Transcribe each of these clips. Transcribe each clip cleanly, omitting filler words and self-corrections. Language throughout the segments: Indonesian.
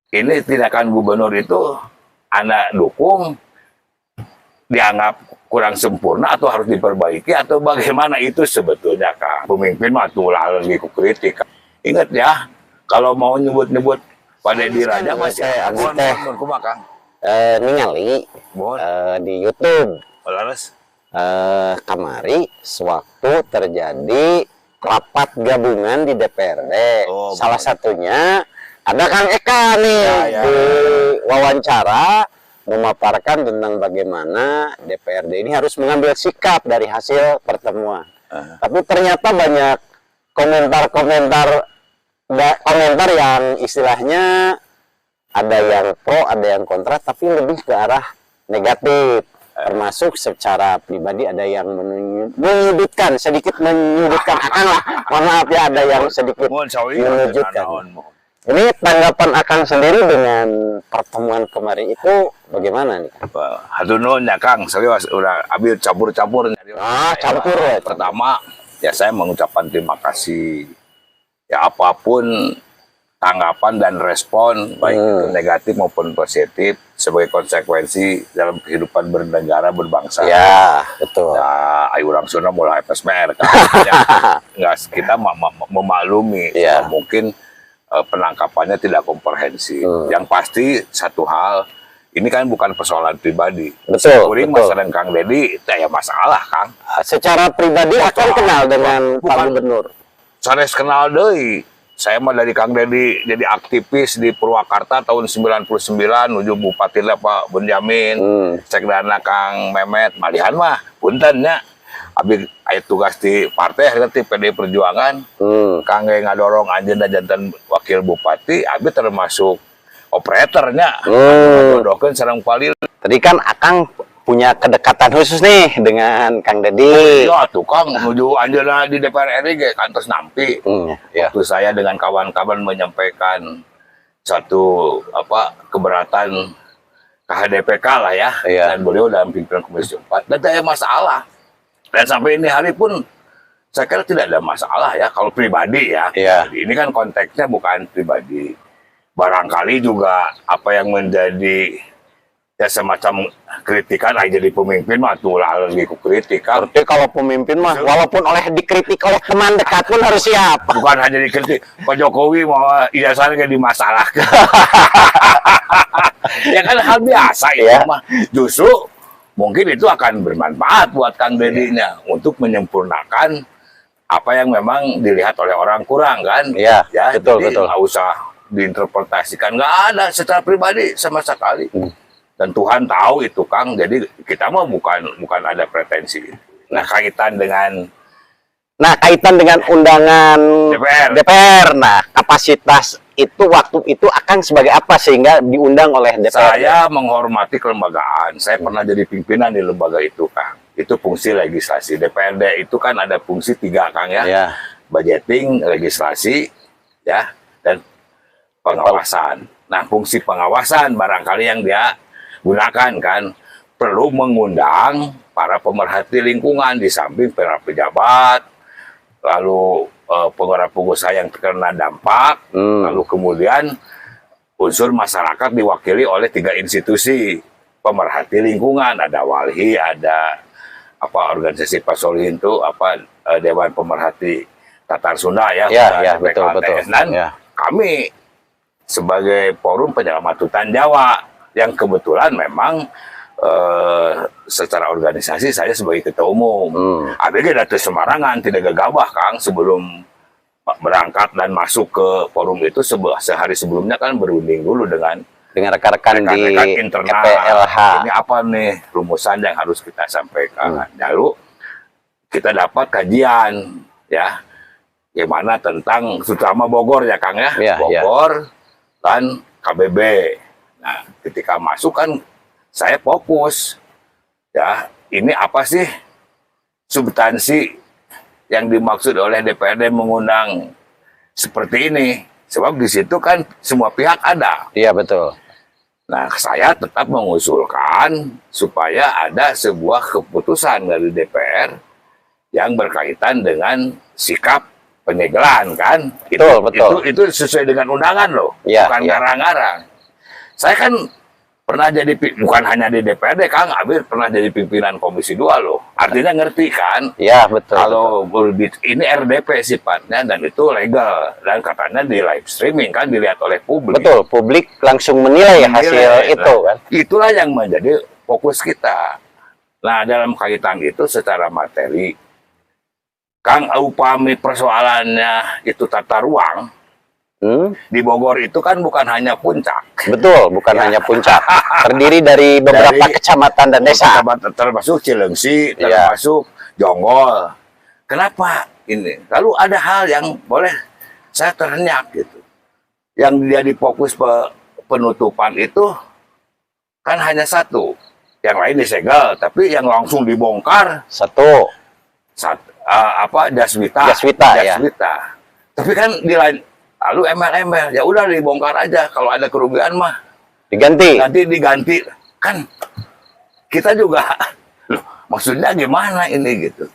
ini tindakan gubernur itu Anda dukung, dianggap kurang sempurna atau harus diperbaiki atau bagaimana itu sebetulnya Kang. Pemimpin mah tuh lagi ku kritik. Ingat ya, kalau mau nyebut-nyebut pada di Raja masih mohon Kang. Ningali di YouTube Laras kamari sewaktu terjadi rapat gabungan di DPRD. Salah satunya ada Kang Eka nih di wawancara memaparkan tentang bagaimana DPRD ini harus mengambil sikap dari hasil pertemuan. Tapi ternyata banyak komentar yang istilahnya ada yang pro, ada yang kontra, tapi lebih ke arah negatif. Termasuk secara pribadi ada yang menyudutkan, sedikit menyudutkan Akang lah. Mohon maaf ya, ada yang sedikit menyudutkan. Ini tanggapan Akang sendiri dengan pertemuan kemarin itu bagaimana nih? Hatunun ya Kang, serius udah ambil campur-campur. Campur ya. Pertama, ya saya mengucapkan terima kasih. Ya apapun tanggapan dan respon, baik itu negatif maupun positif, sebagai konsekuensi dalam kehidupan bernegara, berbangsa. Ya, betul. Ya, ayo orang Sunda mulai PSMR kan. Ya, kita memaklumi, mungkin penangkapannya tidak komprehensif. Yang pasti satu hal, ini kan bukan persoalan pribadi. Betul. Masalah Kang Dedi, ya masalah Kang. Secara pribadi akan kenal dengan Pak Gubernur. Sanes kenal deui. Saya mah dari Kang Dedi jadi aktivis di Purwakarta tahun 99 menuju Bupati Pak Benjamin. Sekdana Kang Memet malihan mah punten nya. Abi aya tugas di partai di PD Perjuangan. Kang ngadorong anjeunna janten wakil bupati, abi termasuk operatornya. Ngadorongkeun sareng Palil. Tadi kan Akang punya kedekatan khusus nih dengan Kang Dedi. Iya tuh Kang, menuju anjeunna di DPR RI ge kantos nampi. Waktu saya dengan kawan-kawan menyampaikan satu keberatan KHDPK lah ya, dan beliau dalam pimpinan Komisi 4, dan tidak ada masalah. Dan sampai ini hari pun saya kira tidak ada masalah ya kalau pribadi ya. Ini kan konteksnya bukan pribadi. Barangkali juga apa yang menjadi ya semacam kritikan aja jadi pemimpin mah tuh lagi ku kritik kan. Berarti kalau pemimpin mah walaupun oleh dikritik oleh teman dekat pun harus siap. Bukan hanya dikritik, Pak Jokowi mau ijazahnya dimasalahkan. Ya kan hal biasa ya mah. Justru mungkin itu akan bermanfaat buat Kang Dedinya untuk menyempurnakan apa yang memang dilihat oleh orang kurang kan. Ya betul. Nggak usah diinterpretasikan, nggak ada secara pribadi sama sekali. Dan Tuhan tahu itu Kang, jadi kita mah bukan ada pretensi. Nah kaitan dengan undangan DPR. Nah kapasitas itu waktu itu akan sebagai apa sehingga diundang oleh DPR? Saya menghormati kelembagaan. Saya pernah jadi pimpinan di lembaga itu Kang. Itu fungsi legislasi. DPRD itu kan ada fungsi 3 Kang ya. Budgeting, legislasi, ya, dan pengawasan. Nah fungsi pengawasan barangkali yang dia gunakan kan perlu mengundang para pemerhati lingkungan di samping para pejabat, lalu pengusaha yang terkena dampak, lalu kemudian unsur masyarakat diwakili oleh 3 institusi pemerhati lingkungan, ada Walhi, ada organisasi Pak Solihin itu Dewan Pemerhati Tatar Sunda ya, betul. Dan kami sebagai forum penyelamat hutan Jawa yang kebetulan memang secara organisasi saya sebagai ketua umum. ABG datang sembarangan, tidak gegabah Kang, sebelum berangkat dan masuk ke forum itu sehari sebelumnya kan berunding dulu dengan rekan-rekan di internal. KPLH. Ini apa nih rumusan yang harus kita sampaikan. Lalu kita dapat kajian ya, gimana tentang terutama Bogor ya Kang ya, Bogor dan KBB. Nah, ketika masuk kan saya fokus ya, ini apa sih substansi yang dimaksud oleh DPRD mengundang seperti ini, sebab di situ kan semua pihak ada. Iya betul. Nah saya tetap mengusulkan supaya ada sebuah keputusan dari DPR yang berkaitan dengan sikap penyegelan kan. Betul. Itu sesuai dengan undangan loh, bukan ngarang-ngarang. Saya kan pernah jadi, bukan hanya di DPRD, Kang Abir pernah jadi pimpinan Komisi 2 loh. Artinya ngerti kan? Iya, betul. Kalau ini RDP sifatnya dan itu legal. Dan katanya di live streaming kan, dilihat oleh publik. Betul, publik langsung menilai hasil itu kan. Itulah yang menjadi fokus kita. Nah, dalam kaitan itu secara materi, Kang, upami persoalannya itu tata ruang, di Bogor itu kan bukan hanya puncak. Betul, bukan hanya puncak. Terdiri dari beberapa kecamatan dan desa. Termasuk Cilengsi, termasuk Jonggol. Kenapa ini? Lalu ada hal yang boleh saya terhenyak gitu. Yang jadi fokus penutupan itu kan hanya satu. Yang lain disegel, tapi yang langsung dibongkar satu. Daswita. Ya. Tapi kan di lain, lalu embel-embel, ya udah dibongkar aja. Kalau ada kerugian mah diganti. Nanti diganti. Kan kita juga, loh, maksudnya gimana ini gitu?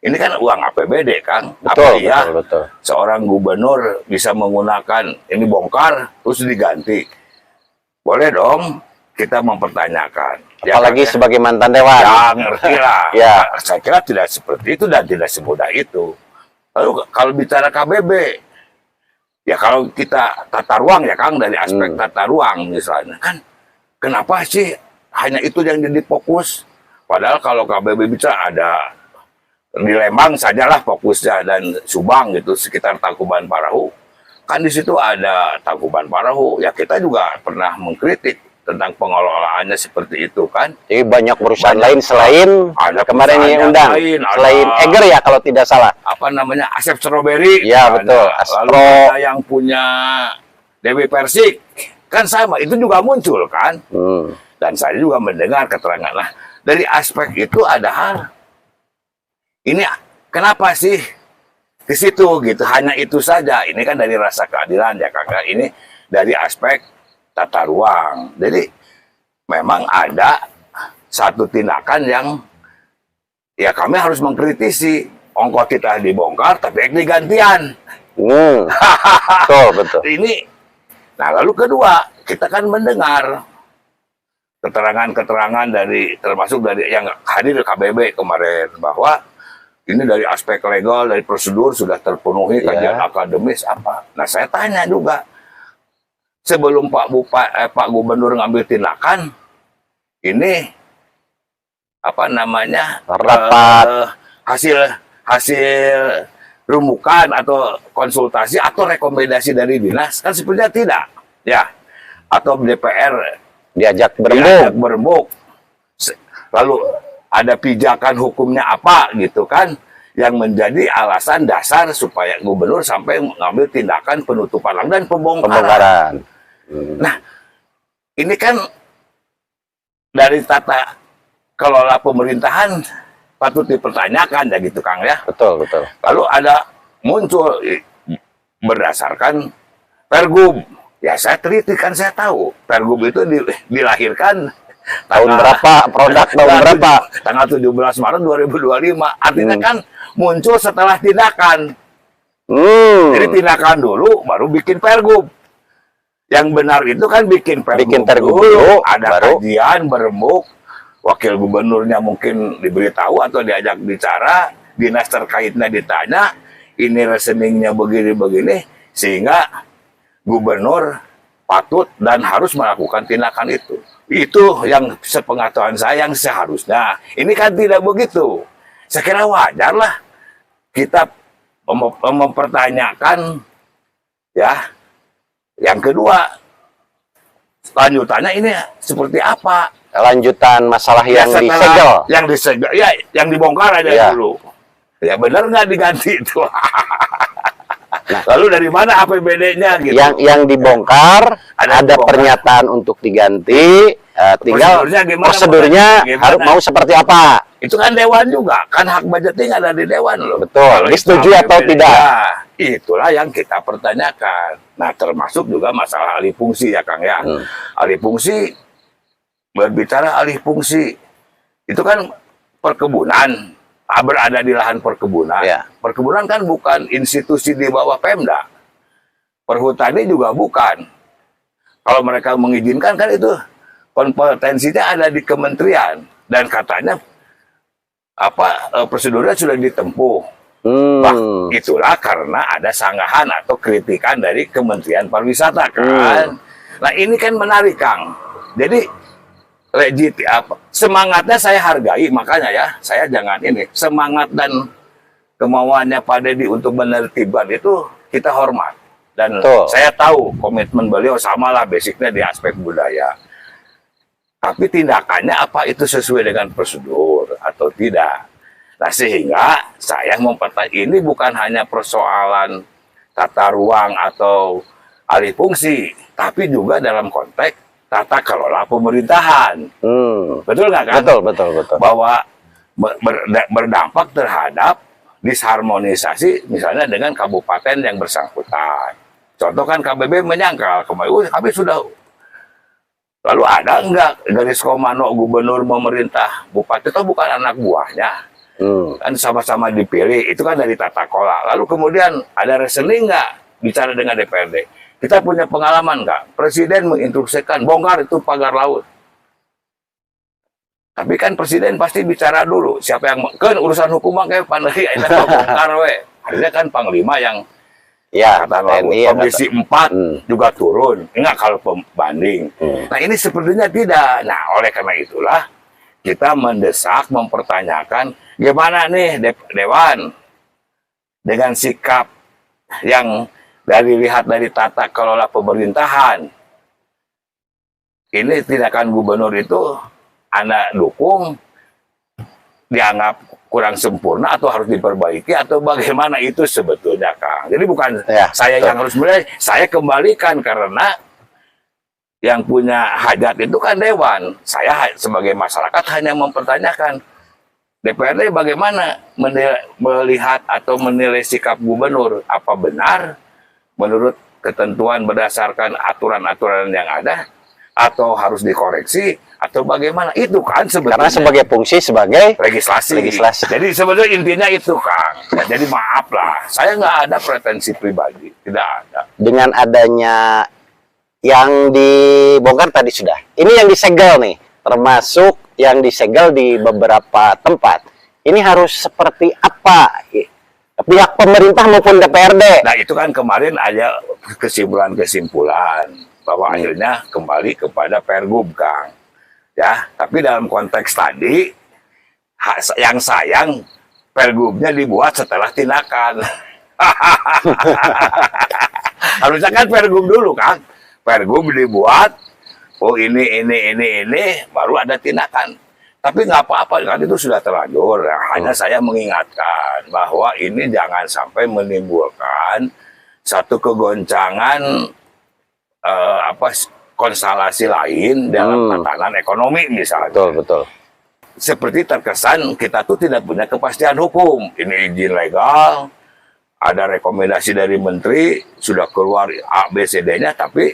Ini kan uang APBD, Kang. Betul, betul. Seorang gubernur bisa menggunakan ini bongkar terus diganti? Boleh dong kita mempertanyakan. Apalagi sebagai mantan dewan. Ya, ngerti lah. Ya. Saya kira tidak seperti itu dan tidak semudah itu. Lalu kalau bicara KBB, ya kalau kita tata ruang ya Kang, dari aspek tata ruang misalnya, kan kenapa sih hanya itu yang jadi fokus? Padahal kalau KBB bicara ada di Lembang sajalah fokusnya dan Subang gitu, sekitar Tangkuban Parahu. Kan di situ ada Tangkuban Parahu, ya kita juga pernah mengkritik tentang pengelolaannya seperti itu kan. Jadi banyak perusahaan lain selain ada kemarin yang undang, selain Eger ya kalau tidak salah. Apa namanya, Asep Strawberry. Ya betul. Lalu ada yang punya Dewi Persik, kan sama, itu juga muncul kan. Dan saya juga mendengar keterangan. Nah, dari aspek itu ada hal. Ini kenapa sih ke situ gitu? Hanya itu saja. Ini kan dari rasa keadilan ya Kakak. Ini dari aspek tata ruang. Jadi memang ada satu tindakan yang ya kami harus mengkritisi. Ongkos kita dibongkar tapi digantian. Betul. Ini. Nah, lalu kedua, kita kan mendengar keterangan-keterangan dari, termasuk dari yang hadir KBB kemarin, bahwa ini dari aspek legal, dari prosedur sudah terpenuhi, kajian akademis apa. Nah, saya tanya juga, sebelum Pak Gubernur ngambil tindakan, ini apa namanya, rapat hasil rumukan atau konsultasi atau rekomendasi dari dinas, kan sepertinya tidak, ya, atau DPR diajak berembuk, lalu ada pijakan hukumnya apa gitu kan, yang menjadi alasan dasar supaya gubernur sampai mengambil tindakan penutupan dan pembongkaran. Nah, ini kan dari tata kelola pemerintahan patut dipertanyakan ya gitu Kang ya. Betul. Lalu ada muncul berdasarkan Pergub. Ya saya teliti kan, saya tahu Pergub itu dilahirkan tahun berapa, produk tahun berapa? Tanggal 17 Maret 2025. Artinya kan muncul setelah tindakan. Jadi tindakan dulu baru bikin Pergub. Yang benar itu kan bikin Pergub dulu, ada kajian, berembuk, wakil gubernurnya mungkin diberitahu atau diajak bicara, dinas terkaitnya ditanya, ini rekeningnya begini-begini, sehingga gubernur patut dan harus melakukan tindakan itu. Itu yang sepengetahuan saya yang seharusnya. Ini kan tidak begitu. Saya kira wajar lah kita mempertanyakan, ya. Yang kedua, lanjutannya ini seperti apa? Lanjutan masalah yang disegel. Yang disegel, ya, yang dibongkar aja dulu. Ya benar nggak diganti itu? Lalu dari mana APBD-nya gitu? Yang dibongkar, ada pernyataan untuk diganti, tinggal prosedurnya harus mau seperti apa? Itu kan dewan juga, kan hak budgeting ada di dewan loh. Betul, disetujui atau tidak? Ya, itulah yang kita pertanyakan. Nah, termasuk juga masalah alih fungsi ya Kang ya. Alih fungsi, berbicara alih fungsi, itu kan perkebunan, berada di lahan perkebunan. Ya. Perkebunan kan bukan institusi di bawah Pemda. Perhutani juga bukan. Kalau mereka mengizinkan kan itu kompetensinya ada di kementerian dan katanya prosedurnya sudah ditempuh. Itulah karena ada sanggahan atau kritikan dari Kementerian Pariwisata kan. Nah ini kan menarik Kang. Jadi legit semangatnya saya hargai, makanya ya saya jangan ini semangat dan kemauannya Pak Deddy untuk menertibkan itu kita hormat dan saya tahu komitmen beliau samalah basicnya di aspek budaya. Tapi tindakannya apa itu sesuai dengan prosedur atau tidak? Nah sehingga saya mempertanyakan ini bukan hanya persoalan tata ruang atau alih fungsi, tapi juga dalam konteks tata kelola pemerintahan. Betul nggak kan? Betul. Bahwa berdampak terhadap disharmonisasi misalnya dengan kabupaten yang bersangkutan. Contoh kan KBB menyangkal kemarin, kami sudah. Lalu ada enggak garis komando gubernur memerintah bupati itu bukan anak buahnya? Kan sama-sama dipilih, itu kan dari tata kelola. Lalu kemudian ada reasoning nggak bicara dengan DPRD? Kita punya pengalaman nggak? Presiden menginstruksikan bongkar itu pagar laut. Tapi kan presiden pasti bicara dulu siapa yang kan urusan hukum kayak Panglima itu bongkar we. Akhirnya kan Panglima yang kata Komisi 4 juga turun. Enggak kalau pembanding. Nah ini sepertinya tidak. Nah oleh karena itulah kita mendesak, mempertanyakan gimana nih Dewan dengan sikap yang lihat dari tata kelola pemerintahan. Ini tindakan gubernur itu Anda dukung, dianggap kurang sempurna atau harus diperbaiki atau bagaimana itu sebetulnya Kang. Jadi bukan saya yang harus mulai, saya kembalikan karena yang punya hajat itu kan Dewan. Saya sebagai masyarakat hanya mempertanyakan DPRD bagaimana melihat atau menilai sikap gubernur. Apa benar menurut ketentuan berdasarkan aturan-aturan yang ada atau harus dikoreksi atau bagaimana? Itu kan sebetulnya. Karena sebagai fungsi sebagai legislasi. Jadi sebetulnya intinya itu Kang. Ya, jadi maaf lah, saya nggak ada pretensi pribadi, tidak ada. Dengan adanya yang dibongkar tadi sudah. Ini yang disegel nih, termasuk yang disegel di beberapa tempat. Ini harus seperti apa pihak pemerintah maupun DPRD? Nah itu kan kemarin ada kesimpulan-kesimpulan bahwa akhirnya kembali kepada Pergub Kang. Ya, tapi dalam konteks tadi yang sayang Pergubnya dibuat setelah tindakan. Harusnya kan Pergub dulu Kang. Pergub dibuat, oh ini, baru ada tindakan. Tapi nggak apa-apa, kan itu sudah terlanjur. Hanya saya mengingatkan bahwa ini jangan sampai menimbulkan satu kegoncangan konstelasi lain dalam tatanan ekonomi misalnya. Betul. Seperti terkesan kita tuh tidak punya kepastian hukum. Ini izin legal, ada rekomendasi dari menteri, sudah keluar A, B, C, D-nya, tapi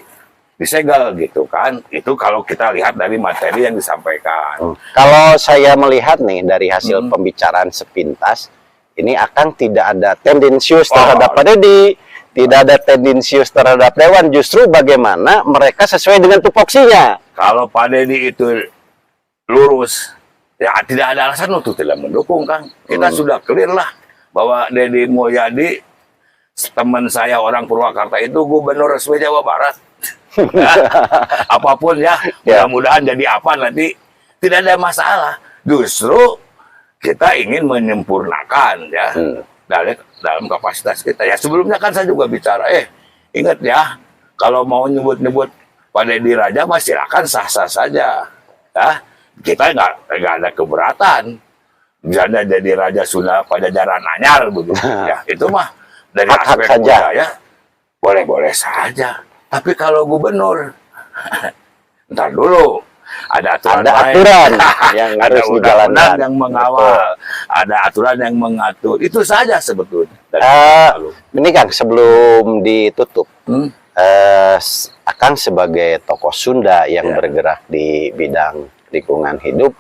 disegel gitu kan. Itu kalau kita lihat dari materi yang disampaikan. Kalau saya melihat nih dari hasil pembicaraan sepintas, ini akan tidak ada tendensius terhadap Pak Deddy, tidak ada tendensius terhadap Dewan, justru bagaimana mereka sesuai dengan tupoksinya. Kalau Pak Deddy itu lurus, ya tidak ada alasan untuk tidak mendukung Kang. Kita sudah clear lah bahwa Deddy Mulyadi, teman saya orang Purwakarta itu gubernur resmi Jawa Barat. Apapun ya, mudah-mudahan jadi apa nanti tidak ada masalah. Justru kita ingin menyempurnakan ya dalam kapasitas kita. Ya sebelumnya kan saya juga bicara, ingat ya, kalau mau nyebut-nyebut Pak Deddy Raja mas silakan sah-sah saja. Ya, kita nggak ada keberatan. Misalnya jadi Raja Sunda Pajajaran Anyar begitu. Ya itu mah dari aspek budaya boleh-boleh saja. Tapi kalau gubernur, ntar dulu ada aturan yang ada harus undang-undang yang mengawal, ada aturan yang mengatur. Itu saja sebetulnya. Ini Kang sebelum ditutup, Akang sebagai tokoh Sunda yang bergerak di bidang lingkungan hidup,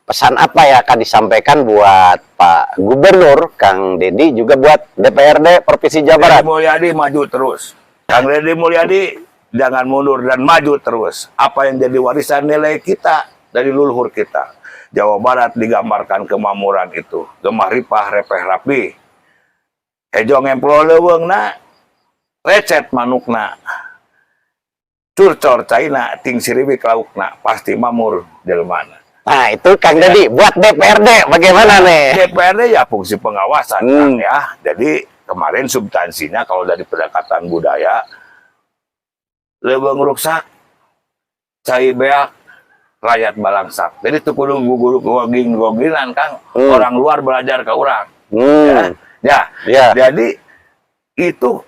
pesan apa yang akan disampaikan buat Pak Gubernur Kang Deddy juga buat DPRD Provinsi Jawa Barat? Deddy Mulyadi maju terus. Kang Deddy Mulyadi jangan mundur dan maju terus. Apa yang jadi warisan nilai kita dari leluhur kita. Jawa Barat digambarkan kemakmuran itu. Gemah ripah, repeh rapi. Hejo ngemplo leuweungna, recet manukna. Curcor caina, ting siriwik laukna, pasti mamur jelmana. Nah, itu Kang Dedi, buat DPRD bagaimana nih? DPRD ya fungsi pengawasan kan, ya. Jadi kemarin substansinya kalau dari pendekatan budaya, leuweung ruksak, cai beak, rakyat balangsak. Jadi itu kudu guru goginan Kang, orang luar belajar ke orang. Ya. Jadi itu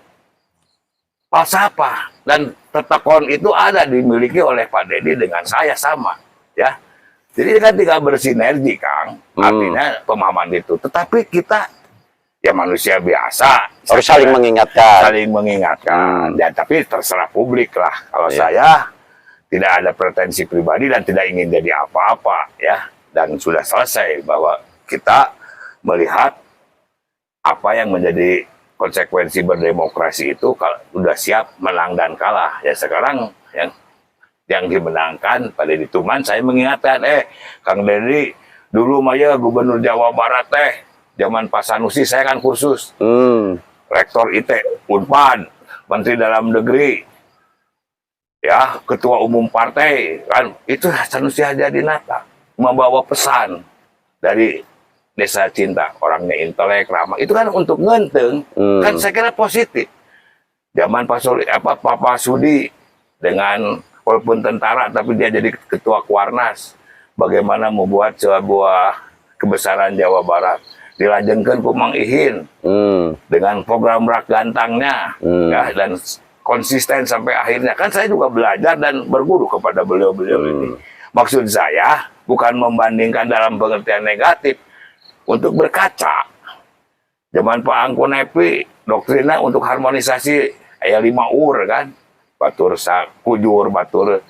falsafah dan tetekon itu ada dimiliki oleh Pak Dedi dengan saya sama, ya. Jadi kan tidak bersinergi, Kang. Artinya pemahaman itu. Tetapi kita ya manusia biasa harus saling mengingatkan. Saling mengingatkan. Ya, tapi terserah publik lah. Kalau saya tidak ada pretensi pribadi dan tidak ingin jadi apa-apa, ya. Dan sudah selesai bahwa kita melihat apa yang menjadi konsekuensi berdemokrasi itu kalau udah siap menang dan kalah. Ya sekarang yang dimenangkan pada Dedi Tuman, saya mengingatkan, Kang Dedi, dulu Maya Gubernur Jawa Barat zaman Pak Sanusi saya kan kursus. Rektor IT, Unpad, Menteri Dalam Negeri, ya, Ketua Umum Partai, kan itu Sanusi Hadjadinata membawa pesan dari Desa Cinta, orangnya intelek, ramah. Itu kan untuk ngenteng, kan saya kira positif. Zaman Pak Sudi dengan walaupun tentara tapi dia jadi ketua Kuarnas, bagaimana membuat sebuah kebesaran Jawa Barat. Dilanjengkan ku Mang Ihin dengan program rak gantangnya, ya, dan konsisten sampai akhirnya. Kan saya juga belajar dan berguru kepada beliau-beliau ini. Maksud saya bukan membandingkan dalam pengertian negatif, untuk berkaca. Zaman Pak Angku Nepi, doktrinnya untuk harmonisasi aya 5 ur kan. Batur kujur, batur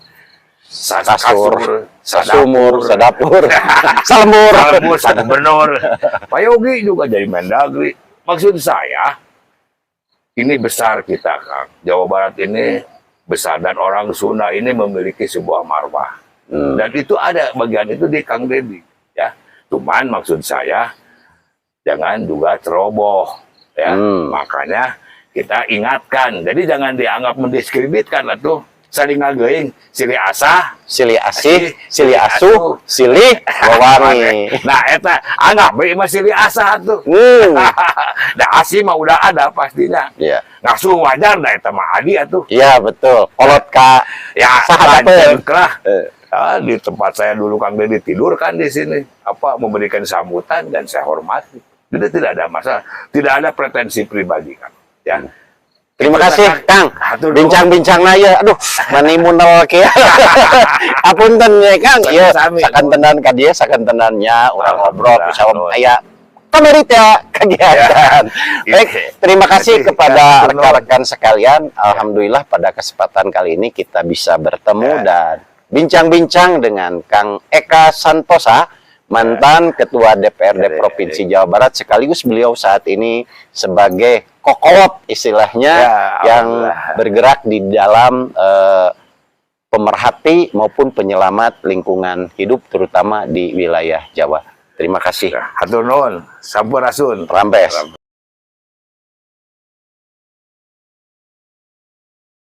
kasur, sumur, sadapur, salmur, gubernur. Pak Yogi juga jadi Mendagri. Maksud saya, ini besar kita, Kang. Jawa Barat ini besar dan orang Sunda ini memiliki sebuah marwah. Dan itu ada bagian itu di Kang Dedi, ya. Cuman maksud saya jangan juga ceroboh, ya. Makanya kita ingatkan. Jadi jangan dianggap mendiskreditkan atau saling ngageing silih asah, silih asih, silih asuh, silih wawangi. Nah, eta anggap bae mah silih asah tuh. Nah, asih mah udah ada pastinya. Iya. Ngasuh wajar dah eta mah adi atuh. Iya, betul. Kolot ka ya sahabat lah. Ya, di tempat saya dulu Kang Dedi tidur kan di sini, memberikan sambutan dan saya hormati. Jadi tidak ada masalah, tidak ada pretensi pribadi, Kang. Ya. Terima kasih, Kang. Bincang-bincangna ya, aduh, manimun kieu. Apunten ya, Kang. Ieu sakantenan ka dieu, sakantenannya urang ngobrol saom aya pamerit ya kegiatan. Baik, terima kasih kepada rekan-rekan sekalian. Alhamdulillah pada kesempatan kali ini kita bisa bertemu dan bincang-bincang dengan Kang Eka Santosa, mantan Ketua DPRD Provinsi Jawa Barat, sekaligus beliau saat ini sebagai kokowop istilahnya yang bergerak di dalam pemerhati maupun penyelamat lingkungan hidup terutama di wilayah Jawa. Terima kasih. Hatur nuhun, sampurasun. Rambes.